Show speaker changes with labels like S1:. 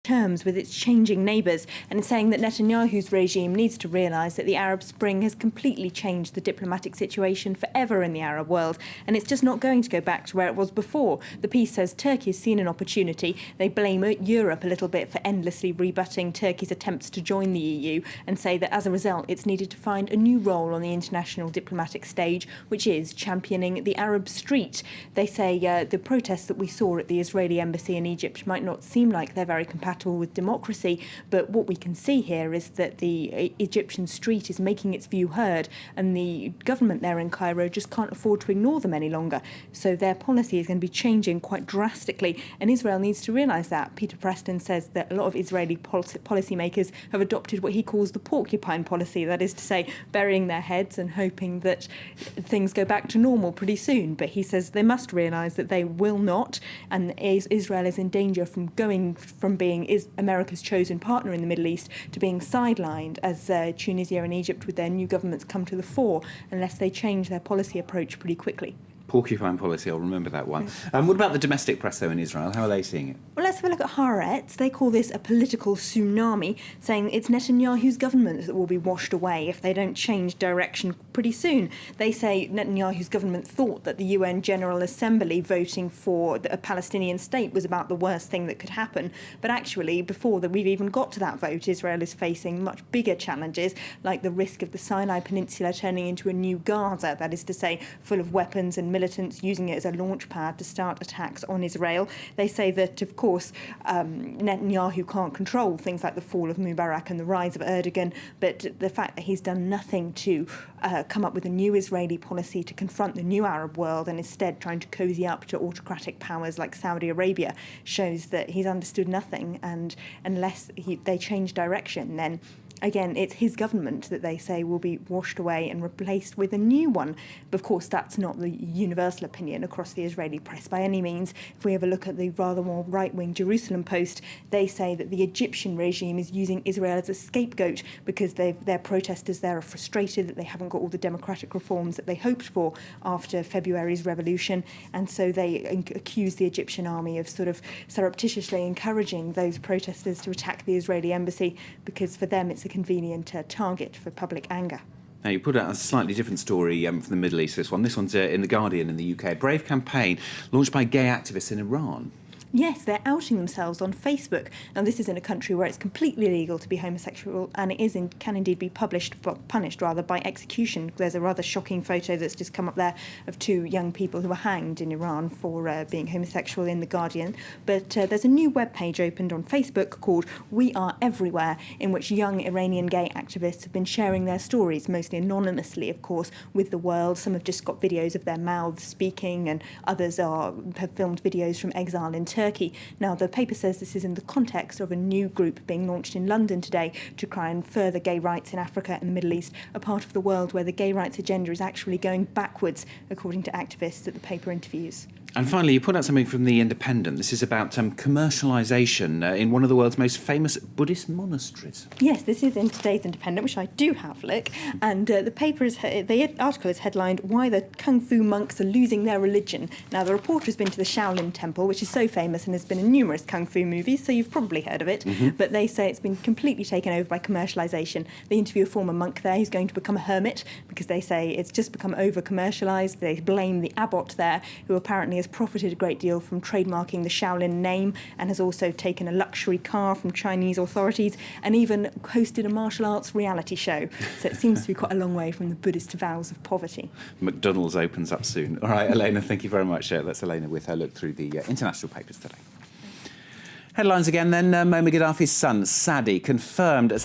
S1: terms with its changing neighbours, and saying that Netanyahu's regime needs to realise that the Arab Spring has completely changed the diplomatic situation forever in the Arab world, and it's just not going to go back to where it was before. The piece says Turkey has seen an opportunity. They blame Europe a little bit for endlessly rebutting Turkey's attempts to join the EU, and say that as a result it's needed to find a new role on the international diplomatic stage, which is championing the Arab street. They say the protests that we saw at the Israeli embassy in Egypt might not seem like they're very compatible with democracy, but what we can see here is that the Egyptian street is making its view heard, and the government there in Cairo just can't afford to ignore them any longer. So their policy is going to be changing quite drastically, and Israel needs to realise that. Peter Preston says that a lot of Israeli policymakers have adopted what he calls the porcupine policy, that is to say, burying their heads and hoping that things go back to normal pretty soon. But he says they must realise that they will not, and Israel is in danger from going from being America's chosen partner in the Middle East to being sidelined as Tunisia and Egypt with their new governments come to the fore, unless they change their policy approach pretty quickly.
S2: Porcupine policy, I'll remember that one. What about the domestic press, though, in Israel? How are they seeing it?
S1: Well, let's have a look at Haaretz. They call this a political tsunami, saying it's Netanyahu's government that will be washed away if they don't change direction pretty soon. They say Netanyahu's government thought that the UN General Assembly voting for a Palestinian state was about the worst thing that could happen. But actually, before we've even got to that vote, Israel is facing much bigger challenges, like the risk of the Sinai Peninsula turning into a new Gaza, that is to say, full of weapons and militants using it as a launch pad to start attacks on Israel. They say that, of course, Netanyahu can't control things like the fall of Mubarak and the rise of Erdogan, but the fact that he's done nothing to come up with a new Israeli policy to confront the new Arab world, and instead trying to cozy up to autocratic powers like Saudi Arabia, shows that he's understood nothing, and unless they change direction, then again, it's his government that they say will be washed away and replaced with a new one. But of course, that's not the universal opinion across the Israeli press by any means. If we have a look at the rather more right-wing Jerusalem Post, they say that the Egyptian regime is using Israel as a scapegoat because their protesters there are frustrated that they haven't got all the democratic reforms that they hoped for after February's revolution. And so they accuse the Egyptian army of sort of surreptitiously encouraging those protesters to attack the Israeli embassy, because for them it's a convenient target for public anger.
S2: Now, you put out a slightly different story from the Middle East, this one. This one's in The Guardian in the UK. A brave campaign launched by gay activists in Iran.
S1: Yes, they're outing themselves on Facebook. Now, this is in a country where it's completely illegal to be homosexual, and it can indeed be punished by execution. There's a rather shocking photo that's just come up there of two young people who were hanged in Iran for being homosexual in The Guardian. But there's a new webpage opened on Facebook called We Are Everywhere, in which young Iranian gay activists have been sharing their stories, mostly anonymously, of course, with the world. Some have just got videos of their mouths speaking, and others have filmed videos from exile in Turkey. Now, the paper says this is in the context of a new group being launched in London today to try and further gay rights in Africa and the Middle East, a part of the world where the gay rights agenda is actually going backwards, according to activists that the paper interviews.
S2: And finally, you put out something from The Independent. This is about commercialisation in one of the world's most famous Buddhist monasteries.
S1: Yes, this is in today's Independent, which I do have, look. And the article is headlined, Why the Kung Fu Monks Are Losing Their Religion. Now, the reporter has been to the Shaolin Temple, which is so famous and has been in numerous Kung Fu movies, so you've probably heard of it. Mm-hmm. But they say it's been completely taken over by commercialisation. They interview a former monk there who's going to become a hermit, because they say it's just become over-commercialised. They blame the abbot there, who apparently has profited a great deal from trademarking the Shaolin name, and has also taken a luxury car from Chinese authorities, and even hosted a martial arts reality show. So it seems to be quite a long way from the Buddhist vows of poverty.
S2: McDonald's opens up soon. All right, Elena, thank you very much. That's Elena with her look through the international papers today. Headlines again then. Muammar Gaddafi's son, Sadi, confirmed as